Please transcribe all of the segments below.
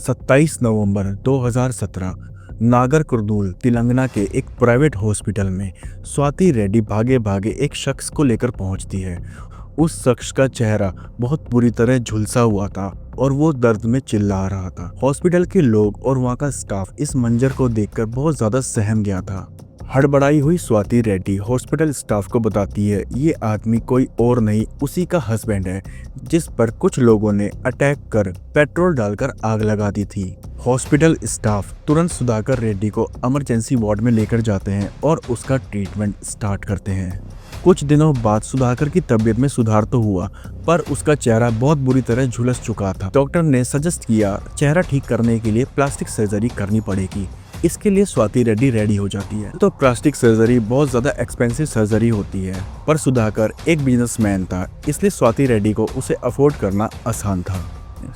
27 नवंबर 2017 नागर कुर्नूल तेलंगाना के एक प्राइवेट हॉस्पिटल में स्वाति रेड्डी भागे भागे एक शख्स को लेकर पहुंचती है। उस शख्स का चेहरा बहुत बुरी तरह झुलसा हुआ था और वो दर्द में चिल्ला रहा था। हॉस्पिटल के लोग और वहाँ का स्टाफ इस मंजर को देखकर बहुत ज्यादा सहम गया था। हड़बड़ाई हुई स्वाति रेड्डी हॉस्पिटल स्टाफ को बताती है ये आदमी कोई और नहीं उसी का हस्बैंड है, जिस पर कुछ लोगों ने अटैक कर पेट्रोल डालकर आग लगा दी थी। हॉस्पिटल स्टाफ तुरंत सुधाकर रेड्डी को इमरजेंसी वार्ड में लेकर जाते हैं और उसका ट्रीटमेंट स्टार्ट करते हैं। कुछ दिनों बाद सुधाकर की तबीयत में सुधार तो हुआ, पर उसका चेहरा बहुत बुरी तरह झुलस चुका था। डॉक्टर ने सजेस्ट किया चेहरा ठीक करने के लिए प्लास्टिक सर्जरी करनी पड़ेगी। इसके लिए स्वाति रेड्डी रेडी हो जाती है। तो प्लास्टिक सर्जरी बहुत ज्यादा एक्सपेंसिव सर्जरी होती है, पर सुधाकर एक बिजनेसमैन था, इसलिए स्वाति रेड्डी को उसे अफोर्ड करना आसान था।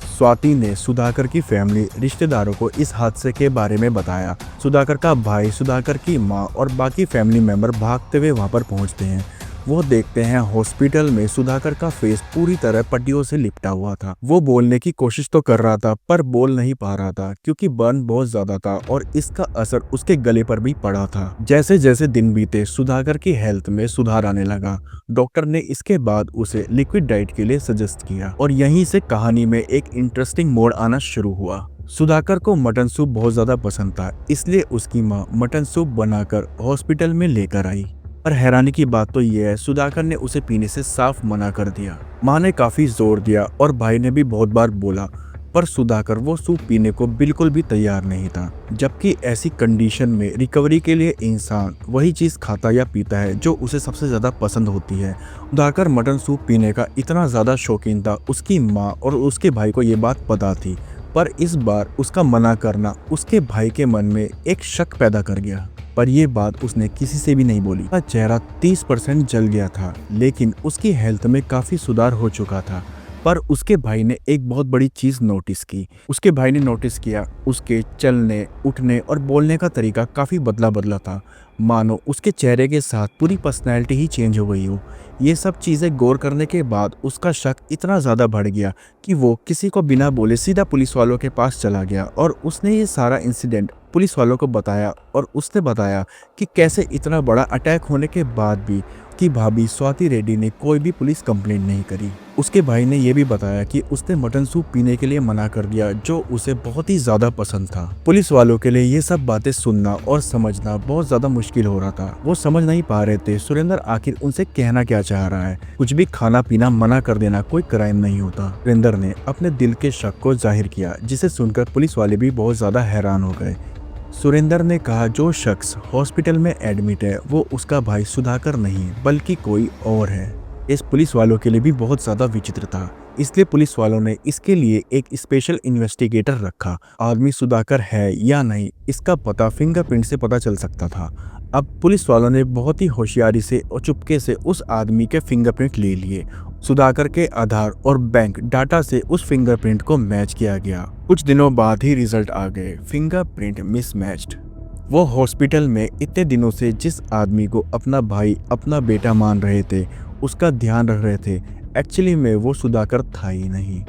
स्वाति ने सुधाकर की फैमिली रिश्तेदारों को इस हादसे के बारे में बताया। सुधाकर का भाई, सुधाकर की माँ और बाकी फैमिली मेंबर भागते हुए वहां पर पहुंचते हैं। वो देखते हैं हॉस्पिटल में सुधाकर का फेस पूरी तरह पट्टियों से लिपटा हुआ था। वो बोलने की कोशिश तो कर रहा था पर बोल नहीं पा रहा था क्योंकि बर्न बहुत ज्यादा था और इसका असर उसके गले पर भी पड़ा था। जैसे जैसे दिन बीते सुधाकर की हेल्थ में सुधार आने लगा। डॉक्टर ने इसके बाद उसे लिक्विड डाइट के लिए सजेस्ट किया और यहीं से कहानी में एक इंटरेस्टिंग मोड़ आना शुरू हुआ। सुधाकर को मटन सूप बहुत ज्यादा पसंद था, इसलिए उसकी माँ मटन सूप बनाकर हॉस्पिटल में लेकर आई। पर हैरानी की बात तो यह है सुधाकर ने उसे पीने से साफ मना कर दिया। माँ ने काफी जोर दिया और भाई ने भी बहुत बार बोला, पर सुधाकर वो सूप पीने को बिल्कुल भी तैयार नहीं था। जबकि ऐसी कंडीशन में रिकवरी के लिए इंसान वही चीज खाता या पीता है जो उसे सबसे ज्यादा पसंद होती है। सुधाकर मटन सूप पीने का इतना ज्यादा शौकीन था, उसकी माँ और उसके भाई को ये बात पता थी, पर इस बार उसका मना करना उसके भाई के मन में एक शक पैदा कर गया। पर यह बात उसने किसी से भी नहीं बोली। उसका चेहरा 30% जल गया था, लेकिन उसकी हेल्थ में काफी सुधार हो चुका था। पर उसके भाई ने एक बहुत बड़ी चीज नोटिस की। उसके भाई ने नोटिस किया उसके चलने, उठने और बोलने का तरीका काफी बदला था, मानो उसके चेहरे के साथ पूरी पर्सनैलिटी ही चेंज हो गई हो। ये सब चीजें गौर करने के बाद उसका शक इतना ज्यादा बढ़ गया कि वो किसी को बिना बोले सीधा पुलिस वालों के पास चला गया और उसने ये सारा इंसिडेंट पुलिस वालों को बताया। और उसने बताया कि कैसे इतना बड़ा अटैक होने के बाद भी कि भाभी स्वाति रेड्डी ने कोई भी पुलिस कंप्लेंट नहीं करी। उसके भाई ने यह भी बताया कि उसने मटन सूप पीने के लिए मना कर दिया, जो उसे बहुत ही ज्यादा पसंद था। पुलिस वालों के लिए ये सब बातें सुनना और समझना बहुत ज्यादा मुश्किल हो रहा था। वो समझ नहीं पा रहे थे सुरेंद्र आखिर उनसे कहना क्या चाह रहा है। कुछ भी खाना पीना मना कर देना कोई क्राइम नहीं होता। सुरेंद्र ने अपने दिल के शक को जाहिर किया, जिसे सुनकर पुलिस वाले भी बहुत ज्यादा हैरान हो गए। सुरेंद्र ने कहा जो शख्स हॉस्पिटल में एडमिट है वो उसका भाई सुधाकर नहीं बल्कि कोई और है। इस पुलिस वालों के लिए भी बहुत ज्यादा विचित्र था, इसलिए पुलिस वालों ने इसके लिए एक स्पेशल इन्वेस्टिगेटर रखा। आदमी सुधाकर है या नहीं इसका पता फिंगरप्रिंट से पता चल सकता था। अब पुलिस वालों ने बहुत ही होशियारी से और चुपके से उस आदमी के फिंगरप्रिंट ले लिए। सुधाकर के आधार और बैंक डाटा से उस फिंगरप्रिंट को मैच किया गया। कुछ दिनों बाद ही रिजल्ट आ गए, फिंगरप्रिंट मिसमैच्ड। वो हॉस्पिटल में इतने दिनों से जिस आदमी को अपना भाई, अपना बेटा मान रहे थे, उसका ध्यान रख रहे थे, एक्चुअली में वो सुधाकर था ही नहीं।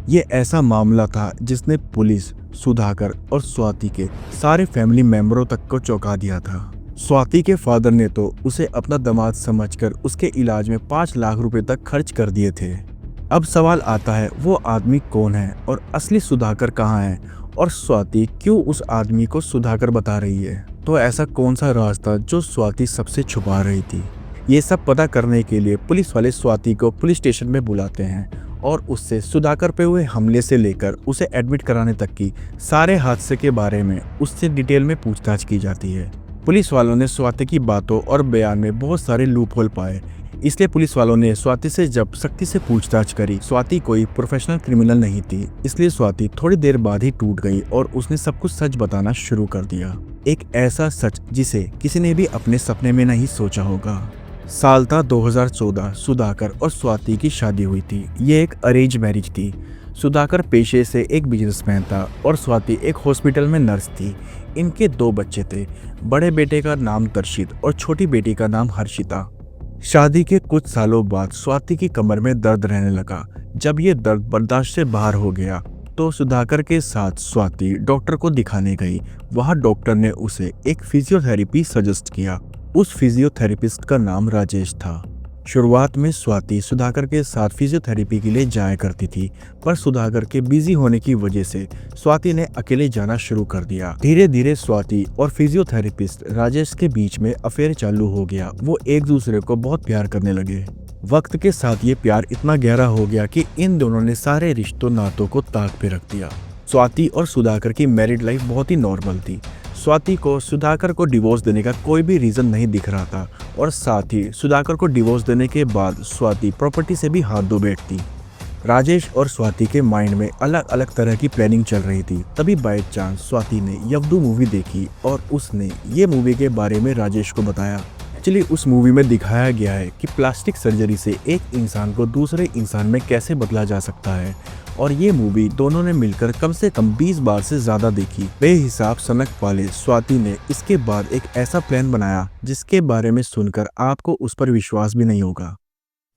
ये ऐसा मामला था जिसने पुलिस, सुधाकर और स्वाति के सारे फैमिली मेंबरों तक को चौंका दिया था। स्वाति के फादर ने तो उसे अपना दामाद समझकर उसके इलाज में 5 लाख रुपए तक खर्च कर दिए थे। अब सवाल आता है वो आदमी कौन है और असली सुधाकर कहाँ है और स्वाति क्यों उस आदमी को सुधाकर बता रही है। तो ऐसा कौन सा राज था जो स्वाति सबसे छुपा रही थी। ये सब पता करने के लिए पुलिस वाले स्वाति को पुलिस स्टेशन में बुलाते हैं और उससे सुधाकर पे हुए हमले से लेकर उसे एडमिट कराने तक की सारे हादसे के बारे में उससे डिटेल में पूछताछ की जाती है। पुलिस वालों ने स्वाति की बातों और बयान में बहुत सारे लूपहोल पाए, इसलिए पुलिस वालों ने स्वाति से जब सख्ती से पूछताछ करी। स्वाति कोई प्रोफेशनल क्रिमिनल नहीं थी, इसलिए स्वाति थोड़ी देर बाद ही टूट गई और उसने सब कुछ सच बताना शुरू कर दिया। एक ऐसा सच जिसे किसी ने भी अपने सपने में नहीं सोचा होगा। साल था 2014। सुधाकर और स्वाति की शादी हुई थी। ये एक अरेंज मैरिज थी। सुधाकर पेशे से एक बिजनेसमैन था और स्वाति एक हॉस्पिटल में नर्स थी। इनके 2 बच्चे थे। बड़े बेटे का नाम दर्शित और छोटी बेटी का नाम हर्षिता। शादी के कुछ सालों बाद स्वाति की कमर में दर्द रहने लगा। जब ये दर्द बर्दाश्त से बाहर हो गया तो सुधाकर के साथ स्वाति डॉक्टर को दिखाने गई। वहां डॉक्टर ने उसे एक फिजियोथेरेपी सजेस्ट किया। उस फिजियोथेरेपिस्ट का नाम राजेश था। शुरुआत में स्वाति सुधाकर के साथ फिजियोथेरेपी के लिए जाया करती थी, पर सुधाकर के बिजी होने की वजह से स्वाति ने अकेले जाना शुरू कर दिया। धीरे धीरे स्वाति और फिजियोथेरेपिस्ट राजेश के बीच में अफेयर चालू हो गया। वो एक दूसरे को बहुत प्यार करने लगे। वक्त के साथ ये प्यार इतना गहरा हो गया कि इन दोनों ने सारे रिश्तों नातों को ताक पे रख दिया। स्वाति और सुधाकर की मैरिड लाइफ बहुत ही नॉर्मल थी। स्वाति को सुधाकर को डिवोर्स देने का कोई भी रीजन नहीं दिख रहा था और साथ ही सुधाकर को डिवोर्स देने के बाद स्वाति प्रॉपर्टी से भी हाथ धो बैठती। राजेश और स्वाति के माइंड में अलग अलग तरह की प्लानिंग चल रही थी। तभी बाय चांस स्वाति ने यवदू मूवी देखी और उसने ये मूवी के बारे में राजेश को बताया। एक्चुअली उस मूवी में दिखाया गया है कि प्लास्टिक सर्जरी से एक इंसान को दूसरे इंसान में कैसे बदला जा सकता है, और ये मूवी दोनों ने मिलकर कम से कम 20 बार से ज्यादा देखी। बेहिसाब सनक वाले स्वाति ने इसके बाद एक ऐसा प्लान बनाया जिसके बारे में सुनकर आपको उस पर विश्वास भी नहीं होगा।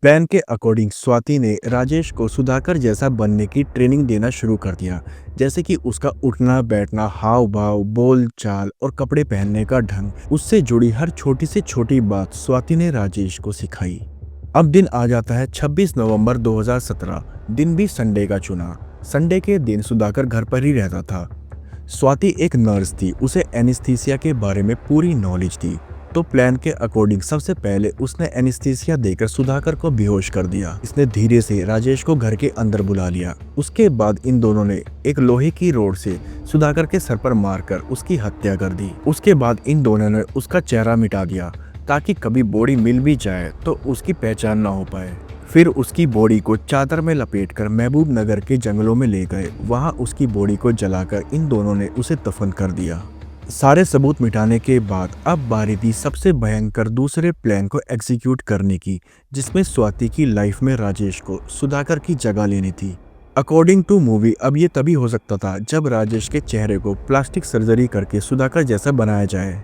प्लान के अकॉर्डिंग स्वाति ने राजेश को सुधाकर जैसा बनने की ट्रेनिंग देना शुरू कर दिया, जैसे कि उसका उठना बैठना, हाव भाव, बोल चाल और कपड़े पहनने का ढंग। उससे जुड़ी हर छोटी से छोटी बात स्वाति ने राजेश को सिखाई। अब दिन आ जाता है 26 नवंबर 2017। दिन भी संडे का चुना। संडे के दिन सुधाकर घर पर ही रहता था। स्वाति एक नर्स थी, उसे एनेस्थीसिया के बारे में पूरी नॉलेज थी, तो प्लान के अकॉर्डिंग सबसे पहले उसने एनेस्थीसिया देकर सुधाकर को बेहोश कर दिया। इसने धीरे से राजेश को घर के अंदर बुला लिया। उसके बाद इन दोनों ने एक लोहे की रोड से सुधाकर के सर पर मारकर उसकी हत्या कर दी। उसके बाद इन दोनों ने उसका चेहरा मिटा दिया ताकि कभी बॉडी मिल भी जाए तो उसकी पहचान ना हो पाए। फिर उसकी बॉडी को चादर में लपेटकर महबूब नगर के जंगलों में ले गए। वहां उसकी बॉडी को जलाकर इन दोनों ने उसे दफन कर दिया। सारे सबूत मिटाने के बाद अब बारी थी सबसे भयंकर दूसरे प्लान को एग्जीक्यूट करने की, जिसमें स्वाति की लाइफ में राजेश को सुधाकर की जगह लेनी थी। अकॉर्डिंग टू मूवी अब ये तभी हो सकता था जब राजेश के चेहरे को प्लास्टिक सर्जरी करके सुधाकर जैसा बनाया जाए।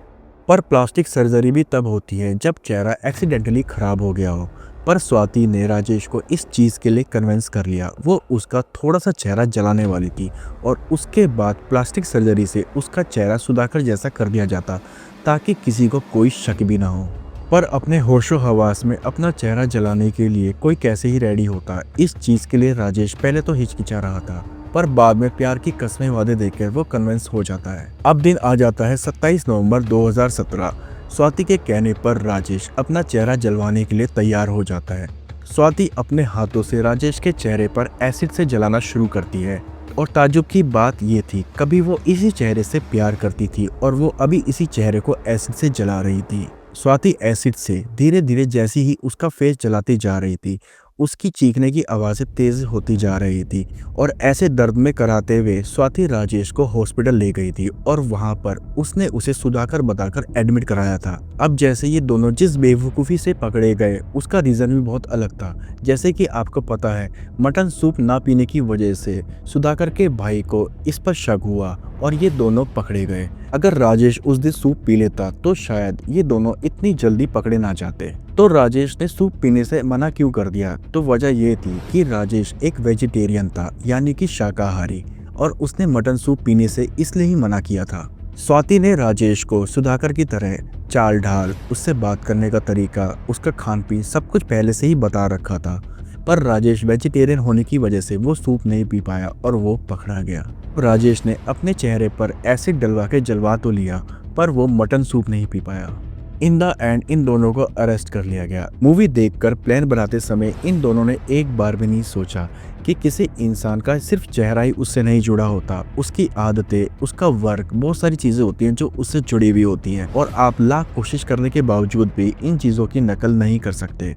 पर प्लास्टिक सर्जरी भी तब होती है जब चेहरा एक्सीडेंटली खराब हो गया हो। पर स्वाति ने राजेश को इस चीज़ के लिए कन्विंस कर लिया। वो उसका थोड़ा सा चेहरा जलाने वाली थी और उसके बाद प्लास्टिक सर्जरी से उसका चेहरा सुधाकर जैसा कर दिया जाता ताकि किसी को कोई शक भी ना हो। पर अपने होशो हवास में अपना चेहरा जलाने के लिए कोई कैसे ही रेडी होता। इस चीज़ के लिए राजेश पहले तो हिचकिचा रहा था, पर बाद में प्यार की कस्में वादे देकर वो कन्विंस हो जाता है। अब दिन आ जाता है 27 नवंबर 2017। स्वाति के कहने पर राजेश अपना चेहरा जलवाने के लिए तैयार हो जाता है। स्वाति अपने हाथों से राजेश के चेहरे पर एसिड से जलाना शुरू करती है और ताज्जुब की बात ये थी, कभी वो इसी चेहरे से प्यार करती थी और वो अभी इसी चेहरे को एसिड से जला रही थी। स्वाति एसिड से धीरे धीरे जैसी ही उसका फेस जलाती जा रही थी, उसकी चीखने की आवाज़ें तेज होती जा रही थी और ऐसे दर्द में कराते हुए स्वाति राजेश को हॉस्पिटल ले गई थी और वहां पर उसने उसे सुधाकर बताकर एडमिट कराया था। अब जैसे ये दोनों जिस बेवकूफ़ी से पकड़े गए उसका रीज़न भी बहुत अलग था। जैसे कि आपको पता है, मटन सूप ना पीने की वजह से सुधाकर के भाई को इस पर शक हुआ और ये दोनों पकड़े गए। अगर राजेश उस दिन सूप पी लेता तो शायद ये दोनों इतनी जल्दी पकड़े ना जाते। तो राजेश ने सूप पीने से मना क्यों कर दिया? तो वजह ये थी कि राजेश एक वेजिटेरियन था, यानी कि शाकाहारी, और उसने मटन सूप पीने से इसलिए ही मना किया था। स्वाति ने राजेश को सुधाकर की तरह चाल ढाल, उससे बात करने का तरीका, उसका खान पीन सब कुछ पहले से ही बता रखा था, पर राजेश वेजिटेरियन होने की वजह से वो सूप नहीं पी पाया और वो पकड़ा गया। राजेश ने अपने चेहरे पर एसिड डलवा के जलवा तो लिया, पर वो मटन सूप नहीं पी पाया। इन द एंड इन दोनों को अरेस्ट कर लिया गया। मूवी देखकर प्लान बनाते समय इन दोनों ने एक बार भी नहीं सोचा कि किसी इंसान का सिर्फ चेहरा ही उससे नहीं जुड़ा होता, उसकी आदतें, उसका वर्क, बहुत सारी चीजें होती हैं जो उससे जुड़ी हुई होती हैं और आप लाख कोशिश करने के बावजूद भी इन चीजों की नकल नहीं कर सकते।